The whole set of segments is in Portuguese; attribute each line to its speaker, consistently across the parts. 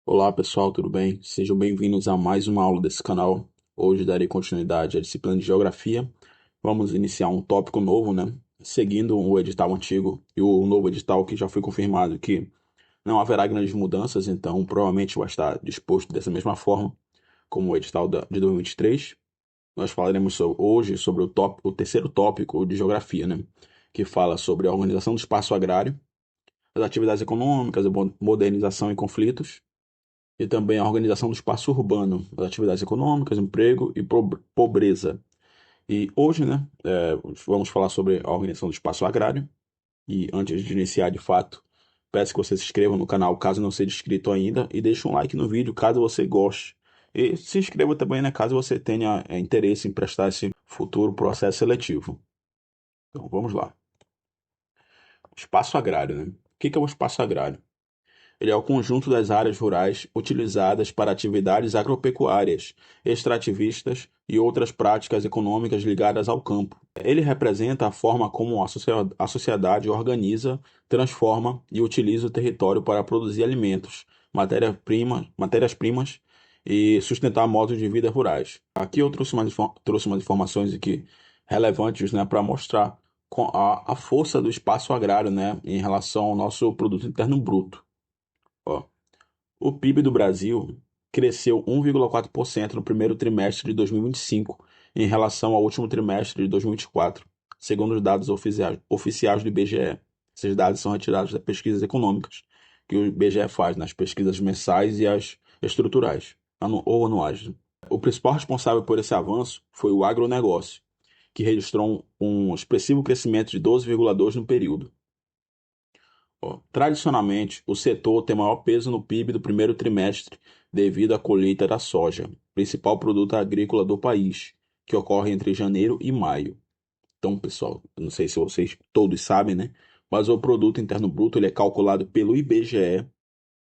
Speaker 1: Olá pessoal, tudo bem? Sejam bem-vindos a mais uma aula desse canal. Hoje darei continuidade à disciplina de Geografia. Vamos iniciar um tópico novo, né? Seguindo o edital antigo e o novo edital que já foi confirmado que não haverá grandes mudanças, então provavelmente vai estar disposto dessa mesma forma como o edital de 2023. Nós falaremos hoje sobre o terceiro tópico de Geografia, né? Que fala sobre a organização do espaço agrário, as atividades econômicas, a modernização e conflitos e também a organização do espaço urbano, as atividades econômicas, emprego e pobreza. E hoje, né, vamos falar sobre a organização do espaço agrário. E antes de iniciar de fato, peço que você se inscreva no canal caso não seja inscrito ainda e deixe um like no vídeo caso você goste. E se inscreva também, né, caso você tenha interesse em prestar esse futuro processo seletivo. Então vamos lá. Espaço agrário, né? O que é o espaço agrário? Ele é o conjunto das áreas rurais utilizadas para atividades agropecuárias, extrativistas e outras práticas econômicas ligadas ao campo. Ele representa a forma como a sociedade organiza, transforma e utiliza o território para produzir alimentos, matérias-primas e sustentar modos de vida rurais. Aqui eu trouxe umas informações aqui relevantes, né, para mostrar a força do espaço agrário, né, em relação ao nosso produto interno bruto. Ó, o PIB do Brasil cresceu 1,4% no primeiro trimestre de 2025 em relação ao último trimestre de 2024, segundo os dados oficiais do IBGE. Esses dados são retirados das pesquisas econômicas que o IBGE faz nas pesquisas mensais e as estruturais, ou anuais. O principal responsável por esse avanço foi o agronegócio, que registrou um expressivo crescimento de 12,2% no período. Ó, tradicionalmente, o setor tem maior peso no PIB do primeiro trimestre devido à colheita da soja, principal produto agrícola do país, que ocorre entre janeiro e maio. Então, pessoal, eu não sei se vocês todos sabem, né? Mas o produto interno bruto ele é calculado pelo IBGE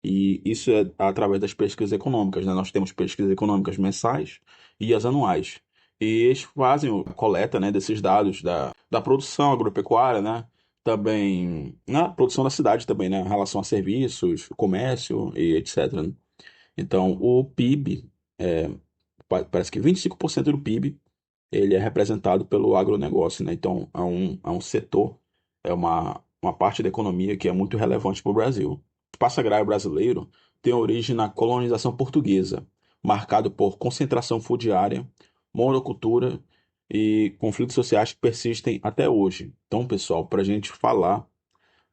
Speaker 1: e isso é através das pesquisas econômicas, né? Nós temos pesquisas econômicas mensais e as anuais. E eles fazem a coleta, né, desses dados da produção agropecuária, né? Também na produção da cidade também, né? Em relação a serviços, comércio e etc, né? Então, o PIB, parece que 25% do PIB, ele é representado pelo agronegócio, né? Então, é um setor, uma parte da economia que é muito relevante para o Brasil. O espaço agrário brasileiro tem origem na colonização portuguesa, marcado por concentração fundiária, monocultura e conflitos sociais que persistem até hoje. Então, pessoal, para a gente falar,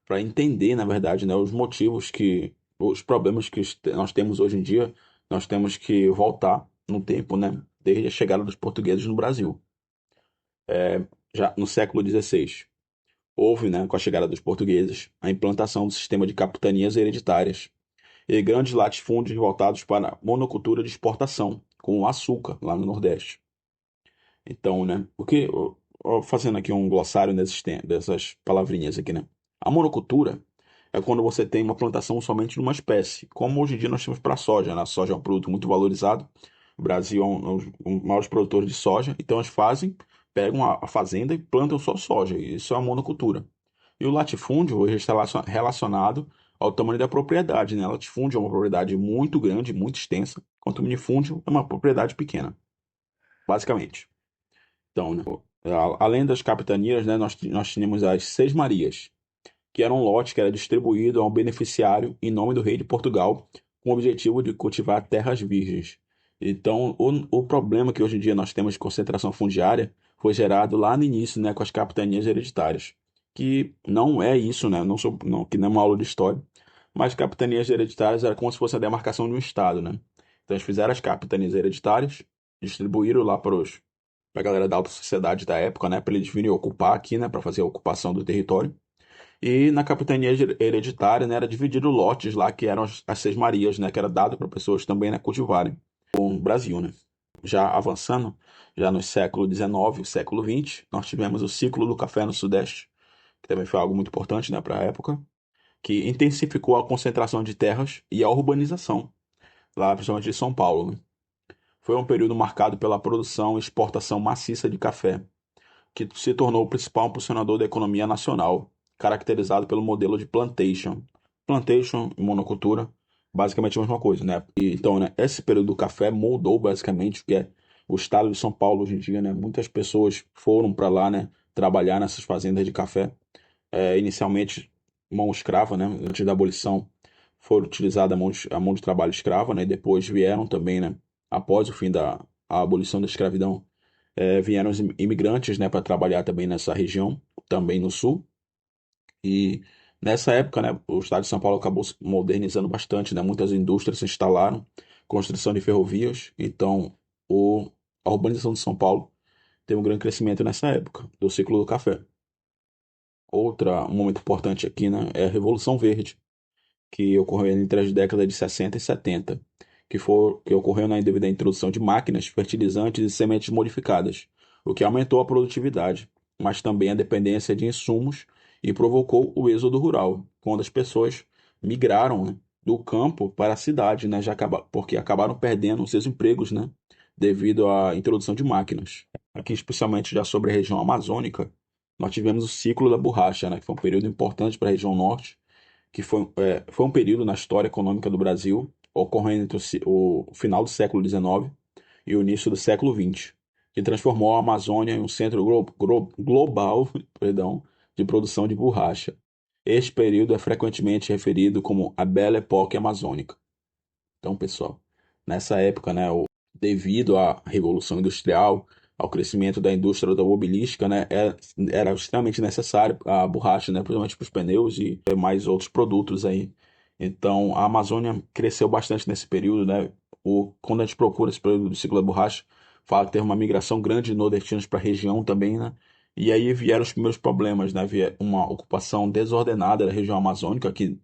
Speaker 1: para entender, na verdade, né, os problemas que nós temos hoje em dia, nós temos que voltar no tempo, né, desde a chegada dos portugueses no Brasil já no século XVI. Houve, né, com a chegada dos portugueses, a implantação do sistema de capitanias hereditárias e grandes latifúndios voltados para a monocultura de exportação, com o açúcar lá no Nordeste. Então, né, fazendo aqui um glossário dessas palavrinhas aqui, né? A monocultura é quando você tem uma plantação somente de uma espécie, como hoje em dia nós temos para a soja, né? A soja é um produto muito valorizado. O Brasil é um dos maiores produtores de soja, então eles pegam a fazenda e plantam só soja. Isso é a monocultura. E o latifúndio hoje está relacionado ao tamanho da propriedade, né? Latifúndio é uma propriedade muito grande, muito extensa, enquanto o minifúndio é uma propriedade pequena, basicamente. Então, né? Além das capitanias, né, nós tínhamos as Seis Marias, que era um lote que era distribuído a um beneficiário em nome do rei de Portugal, com o objetivo de cultivar terras virgens. Então, o problema que hoje em dia nós temos de concentração fundiária foi gerado lá no início, né, com as capitanias hereditárias, que não é isso, né, que não é uma aula de história, mas capitanias hereditárias era como se fosse a demarcação de um estado, né? Então, eles fizeram as capitanias hereditárias, distribuíram lá para a galera da alta sociedade da época, né, para eles virem ocupar aqui, né, para fazer a ocupação do território. E na capitania hereditária, né, era dividido lotes lá que eram as Seis Marias, né, que era dado para pessoas também, né, cultivarem o Brasil, né. Já avançando, já no século XIX, século XX, nós tivemos o ciclo do café no Sudeste, que também foi algo muito importante, né, para a época, que intensificou a concentração de terras e a urbanização, lá principalmente de São Paulo, né. Foi um período marcado pela produção e exportação maciça de café, que se tornou o principal impulsionador da economia nacional, caracterizado pelo modelo de plantation. Plantation, monocultura, basicamente a mesma coisa, né? Então, né, esse período do café moldou basicamente o que é o estado de São Paulo hoje em dia, né? Muitas pessoas foram para lá, né, trabalhar nessas fazendas de café. Inicialmente mão escrava, né? Antes da abolição foi utilizada a mão de trabalho escrava, né? E depois vieram também, né? Após o fim da a abolição da escravidão, vieram os imigrantes, né? Para trabalhar também nessa região, também no sul. E nessa época, né? O estado de São Paulo acabou se modernizando bastante, né? Muitas indústrias se instalaram, construção de ferrovias. Então, a urbanização de São Paulo teve um grande crescimento nessa época do ciclo do café. Um momento importante aqui, né, é a Revolução Verde, que ocorreu entre as décadas de 60 e 70, que ocorreu devido à introdução de máquinas, fertilizantes e sementes modificadas, o que aumentou a produtividade, mas também a dependência de insumos e provocou o êxodo rural, quando as pessoas migraram, né, do campo para a cidade, né, porque acabaram perdendo seus empregos, né, devido à introdução de máquinas. Aqui, especialmente já sobre a região amazônica, nós tivemos o ciclo da borracha, né, que foi um período importante para a região norte, que foi um período na história econômica do Brasil, ocorrendo entre o final do século XIX e o início do século XX, que transformou a Amazônia em um centro global, perdão, de produção de borracha. Este período é frequentemente referido como a Belle Époque Amazônica. Então, pessoal, nessa época, né, devido à Revolução Industrial, ao crescimento da indústria automobilística, né, era extremamente necessário a borracha, né, principalmente para os pneus e mais outros produtos aí. Então, a Amazônia cresceu bastante nesse período, né? Quando a gente procura esse período do ciclo da borracha, fala que teve uma migração grande de nordestinos para a região também, né? E aí vieram os primeiros problemas, né? Havia uma ocupação desordenada da região amazônica, que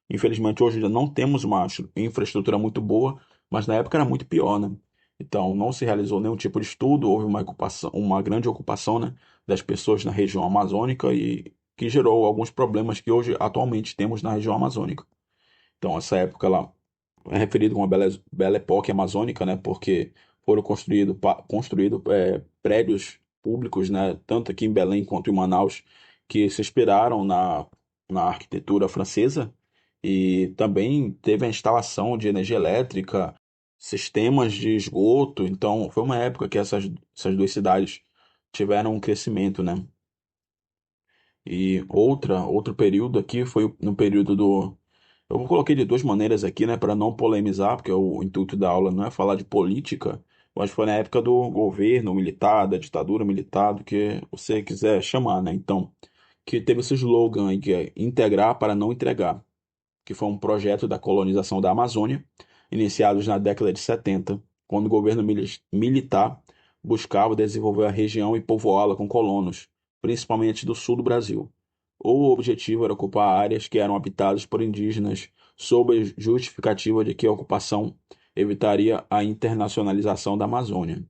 Speaker 1: infelizmente, hoje ainda não temos uma infraestrutura muito boa, mas na época era muito pior, né? Então, não se realizou nenhum tipo de estudo, houve uma grande ocupação, né, das pessoas na região amazônica e que gerou alguns problemas que hoje atualmente temos na região amazônica. Então, essa época ela é referida como a Belle Époque amazônica, né, porque foram construídos prédios públicos, né, tanto aqui em Belém quanto em Manaus, que se inspiraram na arquitetura francesa e também teve a instalação de energia elétrica, sistemas de esgoto. Então, foi uma época que essas duas cidades tiveram um crescimento, né? E outro período aqui foi no período do. Eu coloquei de duas maneiras aqui, né, para não polemizar, porque o intuito da aula não é falar de política, mas foi na época do governo militar, da ditadura militar, do que você quiser chamar, né? Então, que teve esse slogan aí, que é integrar para não entregar, que foi um projeto da colonização da Amazônia, iniciados na década de 70, quando o governo militar buscava desenvolver a região e povoá-la com colonos, principalmente do sul do Brasil. O objetivo era ocupar áreas que eram habitadas por indígenas, sob a justificativa de que a ocupação evitaria a internacionalização da Amazônia.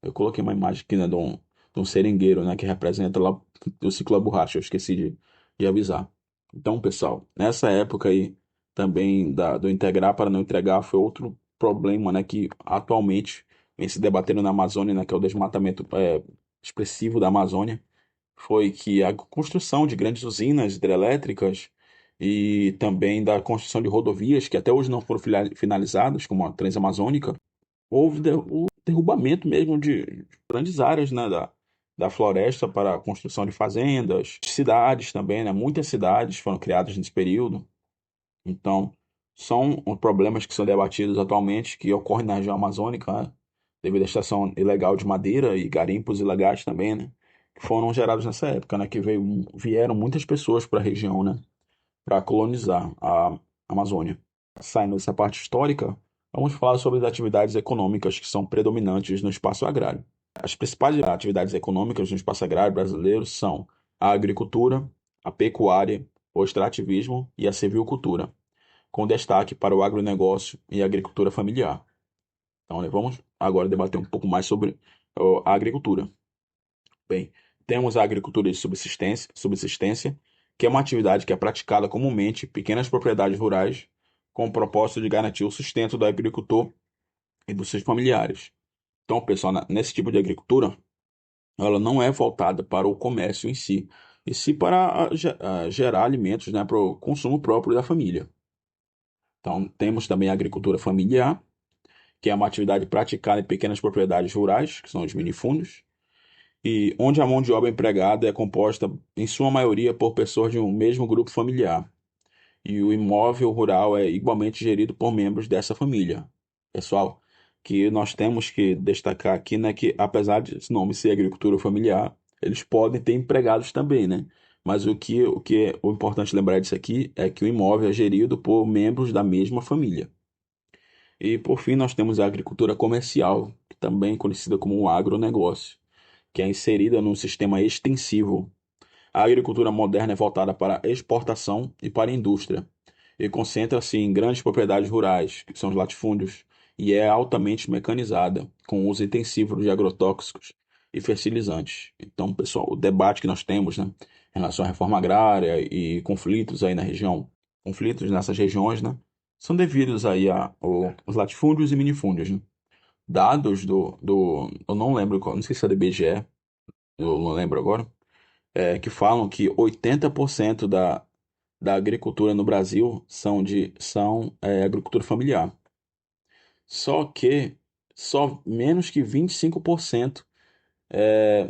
Speaker 1: Eu coloquei uma imagem aqui, né, de um seringueiro, né, que representa lá o ciclo da borracha. Eu esqueci de avisar. Então, pessoal, nessa época aí também do integrar para não entregar foi outro problema, né, que atualmente vem se debatendo na Amazônia, né, que é o desmatamento expressivo da Amazônia, foi que a construção de grandes usinas hidrelétricas e também da construção de rodovias que até hoje não foram finalizadas, como a Transamazônica, houve o derrubamento mesmo de grandes áreas, né, da floresta para a construção de fazendas, cidades também, né? Muitas cidades foram criadas nesse período. Então, são problemas que são debatidos atualmente, que ocorrem na região amazônica, né? Devido à extração ilegal de madeira e garimpos ilegais também, né? Que foram gerados nessa época, né? Que vieram muitas pessoas para a região, né? Para colonizar a Amazônia. Saindo dessa parte histórica, vamos falar sobre as atividades econômicas que são predominantes no espaço agrário. As principais atividades econômicas no espaço agrário brasileiro são a agricultura, a pecuária, o extrativismo e a silvicultura, com destaque para o agronegócio e a agricultura familiar. Então, né, vamos agora debater um pouco mais sobre a agricultura. Bem, temos a agricultura de subsistência, que é uma atividade que é praticada comumente em pequenas propriedades rurais, com o propósito de garantir o sustento do agricultor e dos seus familiares. Então, pessoal, nesse tipo de agricultura, ela não é voltada para o comércio em si, e sim para gerar alimentos, né, para o consumo próprio da família. Então, temos também a agricultura familiar, que é uma atividade praticada em pequenas propriedades rurais, que são os minifúndios, e onde a mão de obra empregada é composta, em sua maioria, por pessoas de um mesmo grupo familiar, e o imóvel rural é igualmente gerido por membros dessa família. Pessoal, que nós temos que destacar aqui, né, que apesar de esse nome ser agricultura familiar, eles podem ter empregados também, né? Mas o importante lembrar disso aqui é que o imóvel é gerido por membros da mesma família. E por fim, nós temos a agricultura comercial, que também é conhecida como um agronegócio, que é inserida num sistema extensivo. A agricultura moderna é voltada para a exportação e para a indústria, e concentra-se em grandes propriedades rurais, que são os latifúndios, e é altamente mecanizada, com uso intensivo de agrotóxicos e fertilizantes. Então, pessoal, o debate que nós temos, né, em relação à reforma agrária e conflitos aí na região, conflitos nessas regiões, né, são devidos aí aos latifúndios e minifúndios, né? Dados eu não lembro, não sei se é do IBGE, eu não lembro agora, que falam que 80% da agricultura no Brasil são agricultura familiar. Só que só menos que 25%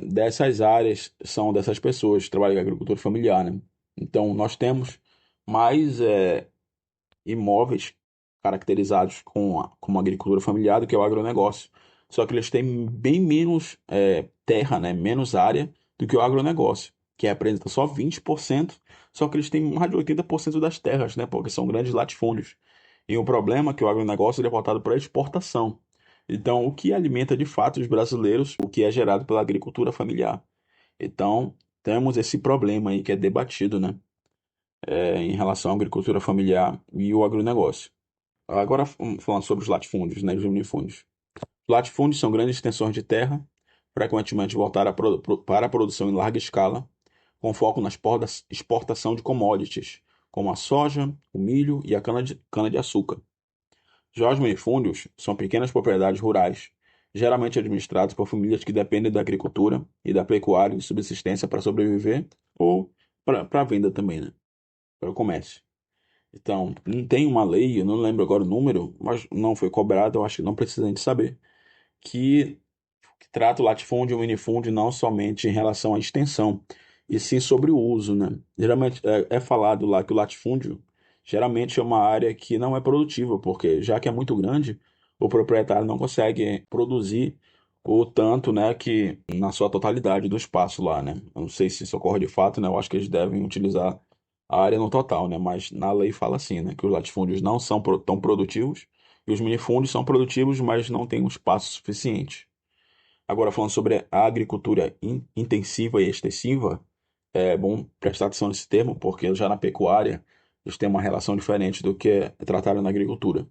Speaker 1: dessas áreas são dessas pessoas que trabalham com agricultura familiar, né? Então, nós temos mais imóveis caracterizados como agricultura familiar do que o agronegócio. Só que eles têm bem menos terra, né? Menos área do que o agronegócio, que representa só 20%, só que eles têm mais de 80% das terras, né? Porque são grandes latifúndios. E o problema é que o agronegócio ele é voltado para a exportação. Então, o que alimenta de fato os brasileiros, o que é gerado pela agricultura familiar. Então, temos esse problema aí que é debatido, né? Em relação à agricultura familiar e o agronegócio. Agora, falando sobre os latifúndios, né, os minifúndios. Latifúndios são grandes extensões de terra, frequentemente voltadas para a produção em larga escala, com foco na exportação de commodities, como a soja, o milho e a cana-de-açúcar. Já os minifúndios são pequenas propriedades rurais, geralmente administradas por famílias que dependem da agricultura e da pecuária de subsistência para sobreviver ou para venda também, né, para o comércio. Então, não tem uma lei, eu não lembro agora o número, mas não foi cobrado, eu acho que não precisa a gente saber, que, que trata o latifúndio e o minifúndio não somente em relação à extensão, e sim sobre o uso, né? Geralmente é falado lá que o latifúndio geralmente é uma área que não é produtiva, porque já que é muito grande, o proprietário não consegue produzir o tanto, né, que na sua totalidade do espaço lá, né? Eu não sei se isso ocorre de fato, né? Eu acho que eles devem utilizar a área no total, né? Mas na lei fala assim, né? Que os latifúndios não são tão produtivos e os minifúndios são produtivos, mas não têm um espaço suficiente. Agora, falando sobre a agricultura intensiva e extensiva, é bom prestar atenção nesse termo, porque já na pecuária eles têm uma relação diferente do que é tratado na agricultura.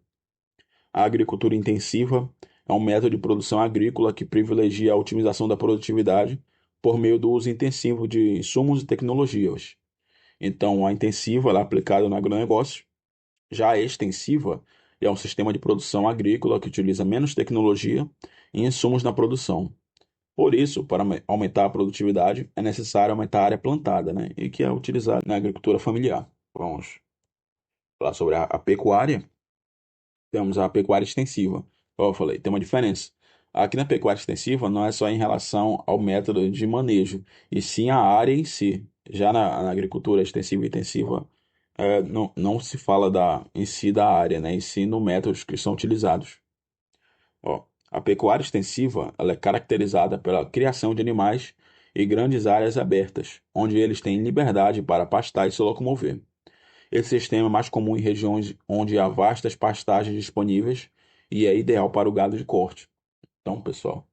Speaker 1: A agricultura intensiva é um método de produção agrícola que privilegia a otimização da produtividade por meio do uso intensivo de insumos e tecnologias. Então, a intensiva ela é aplicada no agronegócio. Já a extensiva é um sistema de produção agrícola que utiliza menos tecnologia e insumos na produção. Por isso, para aumentar a produtividade, é necessário aumentar a área plantada, né? E que é utilizada na agricultura familiar. Vamos falar sobre a pecuária. Temos a pecuária extensiva. Como eu falei, tem uma diferença. Aqui na pecuária extensiva não é só em relação ao método de manejo, e sim a área em si. Já na agricultura extensiva e intensiva, não se fala em si da área, né? Em si no métodos que são utilizados. Ó, a pecuária extensiva ela é caracterizada pela criação de animais em grandes áreas abertas, onde eles têm liberdade para pastar e se locomover. Esse sistema é mais comum em regiões onde há vastas pastagens disponíveis e é ideal para o gado de corte. Então, pessoal,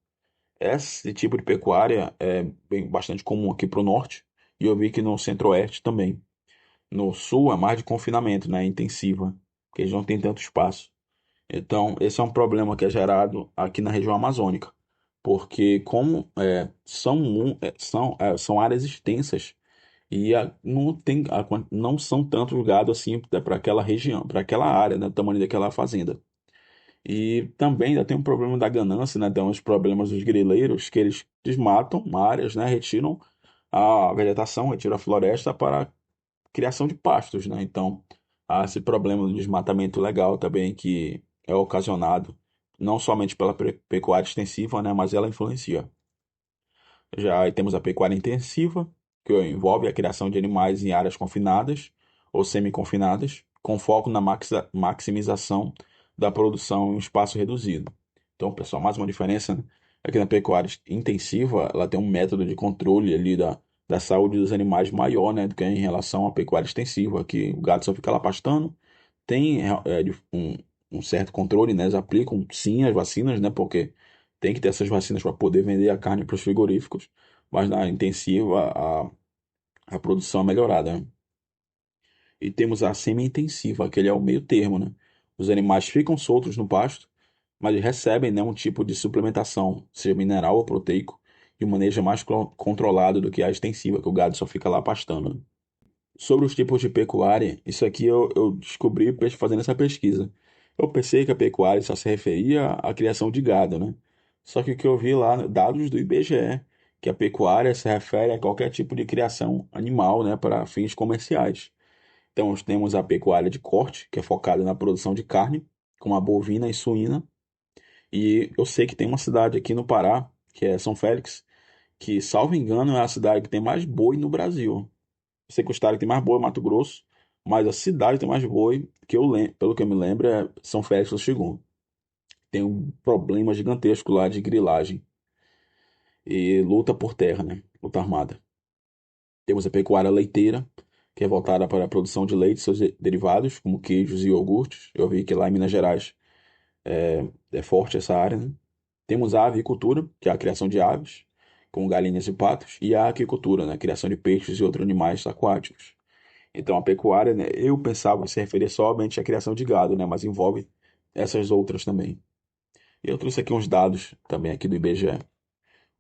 Speaker 1: esse tipo de pecuária é bastante comum aqui para o norte e eu vi que no centro-oeste também. No sul é mais de confinamento, né, intensiva, porque eles não têm tanto espaço. Então, esse é um problema que é gerado aqui na região amazônica, porque como são áreas extensas e não são tantos gado assim para aquela região, para aquela área, né, do tamanho daquela fazenda. E também ainda tem um problema da ganância, né, tem os problemas dos grileiros, que eles desmatam áreas, né, retiram a vegetação, retiram a floresta para criação de pastos, né? Então, Há esse problema do desmatamento ilegal também, que é ocasionado não somente pela pecuária extensiva, né, mas ela influencia. Já aí temos a pecuária intensiva, que envolve a criação de animais em áreas confinadas ou semi-confinadas, com foco na maximização da produção em um espaço reduzido. Então, pessoal, mais uma diferença, né, é que na pecuária intensiva ela tem um método de controle ali da saúde dos animais maior, né, do que em relação à pecuária extensiva, que o gado só fica lá pastando, tem um certo controle, né, eles aplicam sim as vacinas, né, porque tem que ter essas vacinas para poder vender a carne para os frigoríficos, mas na intensiva a produção é melhorada, né? E temos a semi-intensiva, que ele é o meio termo, né? Os animais ficam soltos no pasto, mas recebem, né, um tipo de suplementação, seja mineral ou proteico, e um manejo mais controlado do que a extensiva, que o gado só fica lá pastando, né? Sobre os tipos de pecuária, isso aqui eu descobri fazendo essa pesquisa. Eu pensei que a pecuária só se referia à criação de gado, né? Só que o que eu vi lá, dados do IBGE, que a pecuária se refere a qualquer tipo de criação animal, né, para fins comerciais. Então, nós temos a pecuária de corte, que é focada na produção de carne, como a bovina e suína. E eu sei que tem uma cidade aqui no Pará, que é São Félix, que, salvo engano, é a cidade que tem mais boi no Brasil. Sei que o estado que tem mais boi é Mato Grosso, mas a cidade que tem mais boi, que eu lembro, pelo que eu me lembro, é São Félix do Xingu. Tem um problema gigantesco lá de grilagem e luta por terra, né? Luta armada. Temos a pecuária leiteira, que é voltada para a produção de leite e seus derivados, como queijos e iogurtes. Eu vi que lá em Minas Gerais é forte essa área, né? Temos a avicultura, que é a criação de aves, com galinhas e patos, e a aquicultura, né? A criação de peixes e outros animais aquáticos. Então, a pecuária, né, eu pensava que se referia somente à criação de gado, né, mas envolve essas outras também. E eu trouxe aqui uns dados também aqui do IBGE.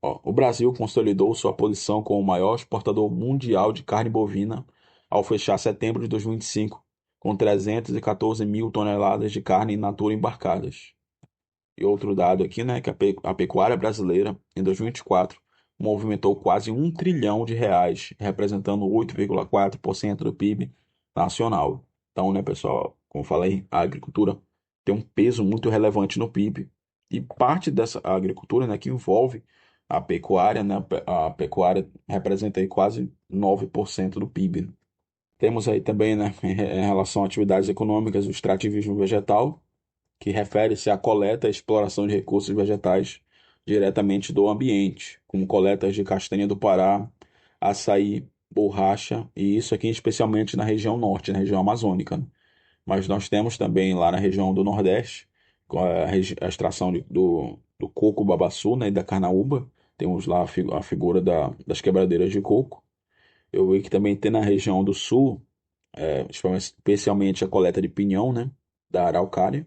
Speaker 1: Ó, o Brasil consolidou sua posição como o maior exportador mundial de carne bovina ao fechar setembro de 2025, com 314 mil toneladas de carne in natura embarcadas. E outro dado aqui, né, que a pecuária brasileira, em 2024, movimentou quase R$ 1 trilhão, representando 8,4% do PIB nacional. Então, né, pessoal, como eu falei, a agricultura tem um peso muito relevante no PIB. E parte dessa agricultura, né, que envolve a pecuária, né, a pecuária representa aí quase 9% do PIB. Temos aí também, né, em relação a atividades econômicas, o extrativismo vegetal, que refere-se à coleta e exploração de recursos vegetais diretamente do ambiente, como coletas de castanha do Pará, açaí, borracha, e isso aqui especialmente na região norte, na região amazônica, né? Mas nós temos também lá na região do Nordeste, com a extração do coco babaçu, né, e da carnaúba. Temos lá a figura das quebradeiras de coco. Eu vi que também tem na região do Sul, especialmente a coleta de pinhão, né, da araucária.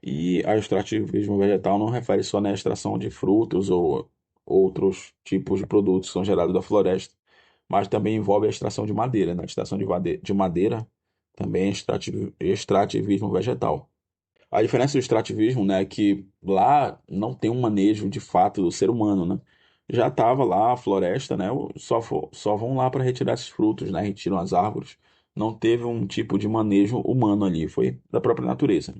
Speaker 1: E a extrativismo vegetal não refere só na extração de frutos ou outros tipos de produtos que são gerados da floresta, mas também envolve a extração de madeira, né? A extração de madeira também é extrativismo vegetal. A diferença do extrativismo, né, é que lá não tem um manejo de fato do ser humano, né? Já estava lá a floresta, né? Só vão lá para retirar esses frutos, né? Retiram as árvores. Não teve um tipo de manejo humano ali, foi da própria natureza.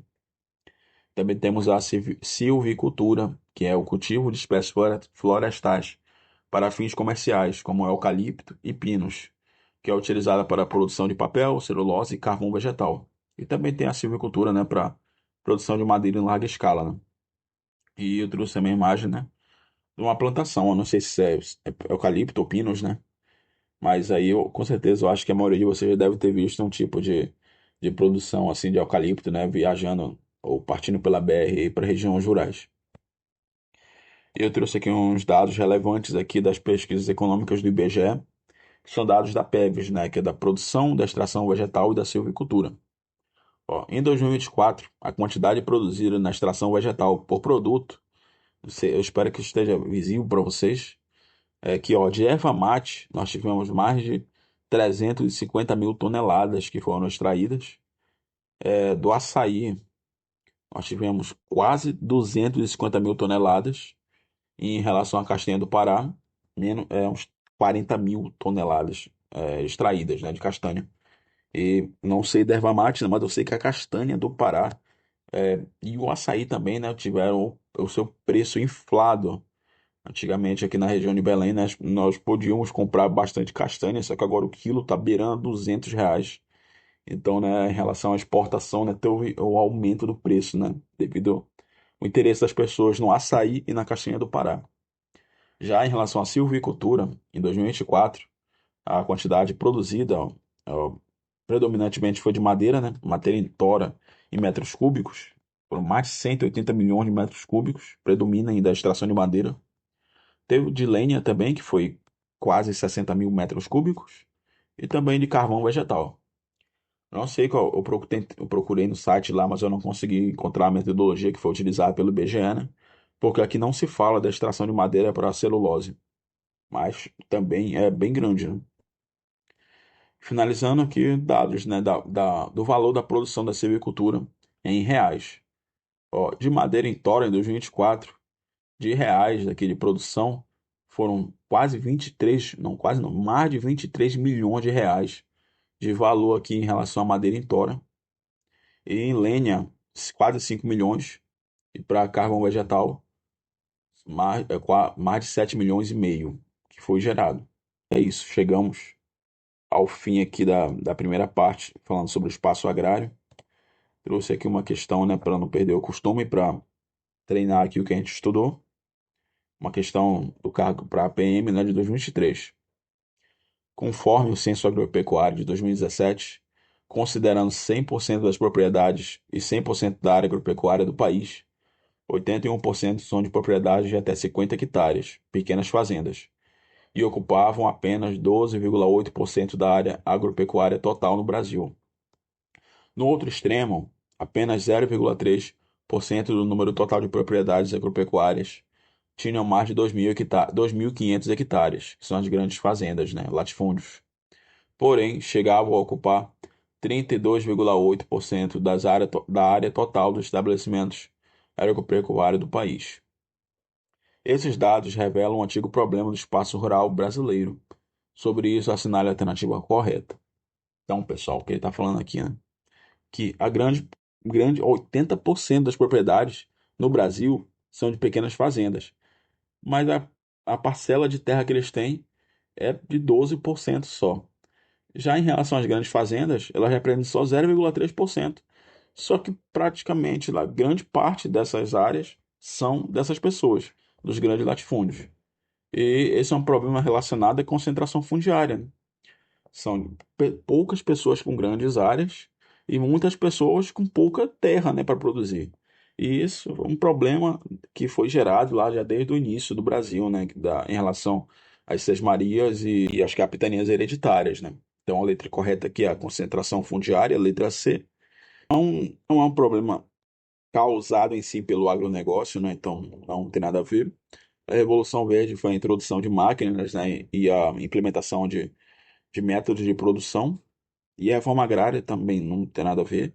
Speaker 1: Também temos a silvicultura, que é o cultivo de espécies florestais para fins comerciais, como eucalipto e pinos, que é utilizada para a produção de papel, celulose e carvão vegetal. E também tem a silvicultura, né, para produção de madeira em larga escala, né? E eu trouxe também a imagem, né, de uma plantação. Eu não sei se é eucalipto ou pinos, né? Mas aí, com certeza, eu acho que a maioria de vocês já deve ter visto um tipo de produção assim de eucalipto, né? Viajando ou partindo pela BR para regiões rurais. Eu trouxe aqui uns dados relevantes aqui das pesquisas econômicas do IBGE, que são dados da PEVES, né? Que é da produção, da extração vegetal e da silvicultura. Ó, em 2024, a quantidade produzida na extração vegetal por produto, eu espero que esteja visível para vocês, é que, ó, de erva mate, nós tivemos mais de 350 mil toneladas que foram extraídas. Do açaí, nós tivemos quase 250 mil toneladas. E em relação à castanha do Pará, uns 40 mil toneladas extraídas, né, de castanha. E não sei da erva mate, mas eu sei que a castanha do Pará e o açaí também, né, tiveram o seu preço inflado. Antigamente aqui na região de Belém, né, nós podíamos comprar bastante castanha, só que agora o quilo está beirando R$ 200. Então, né, em relação à exportação, né, teve o aumento do preço, né, devido ao interesse das pessoas no açaí e na castanha do Pará. Já em relação à silvicultura, em 2024, a quantidade produzida, ó, predominantemente foi de madeira, né, madeira em tora em metros cúbicos, foram mais de 180 milhões de metros cúbicos, predomina ainda a extração de madeira. Teve de lenha também, que foi quase 60 mil metros cúbicos, e também de carvão vegetal. Não sei qual, eu procurei no site lá, mas eu não consegui encontrar a metodologia que foi utilizada pelo IBGE, né? Porque aqui não se fala da extração de madeira para celulose, mas também é bem grande, né? Finalizando aqui, dados, né, do valor da produção da silvicultura em reais. Ó, de madeira em tora em 2024, de reais aqui de produção, foram quase 23, não, quase não, mais de 23 milhões de reais de valor aqui em relação à madeira em tora. E em lenha, quase 5 milhões. E para carvão vegetal, mais de 7 milhões e meio que foi gerado. É isso, chegamos ao fim aqui da primeira parte, falando sobre o espaço agrário. Trouxe aqui uma questão, né, para não perder o costume, para treinar aqui o que a gente estudou. Uma questão do cargo para a PM, né, de 2023. Conforme o Censo Agropecuário de 2017, considerando 100% das propriedades e 100% da área agropecuária do país, 81% são de propriedades de até 50 hectares, pequenas fazendas, e ocupavam apenas 12,8% da área agropecuária total no Brasil. No outro extremo, apenas 0,3% do número total de propriedades agropecuárias tinham mais de 2.500 hectares, que são as grandes fazendas, né, latifúndios. Porém, chegavam a ocupar 32,8% da área total dos estabelecimentos agropecuários do país. Esses dados revelam um antigo problema do espaço rural brasileiro. Sobre isso, assinale a alternativa correta. Então, pessoal, o que ele está falando aqui, né? Que a grande 80% das propriedades no Brasil são de pequenas fazendas, mas a parcela de terra que eles têm é de 12% só. Já em relação às grandes fazendas, elas representam só 0,3%. Só que praticamente lá, grande parte dessas áreas são dessas pessoas, dos grandes latifúndios. E esse é um problema relacionado à concentração fundiária, né? São poucas pessoas com grandes áreas e muitas pessoas com pouca terra, né, para produzir. E isso é um problema que foi gerado lá já desde o início do Brasil, né, em relação às sesmarias e às capitanias hereditárias, né. Então a letra correta aqui é a concentração fundiária, letra C. Não é um problema causado em si pelo agronegócio, né, então não tem nada a ver. A Revolução Verde foi a introdução de máquinas, né, e a implementação de métodos de produção. E a reforma agrária também não tem nada a ver.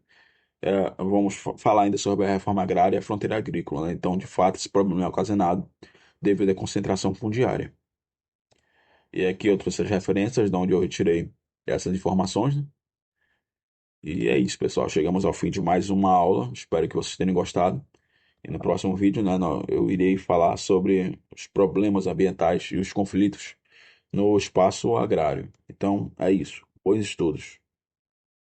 Speaker 1: Vamos falar ainda sobre a reforma agrária e a fronteira agrícola, né? Então, de fato, esse problema é ocasionado devido à concentração fundiária. E aqui eu trouxe as referências de onde eu retirei essas informações, né? E é isso, pessoal. Chegamos ao fim de mais uma aula. Espero que vocês tenham gostado. E no próximo vídeo, né, eu irei falar sobre os problemas ambientais e os conflitos no espaço agrário. Então, é isso. Bons estudos.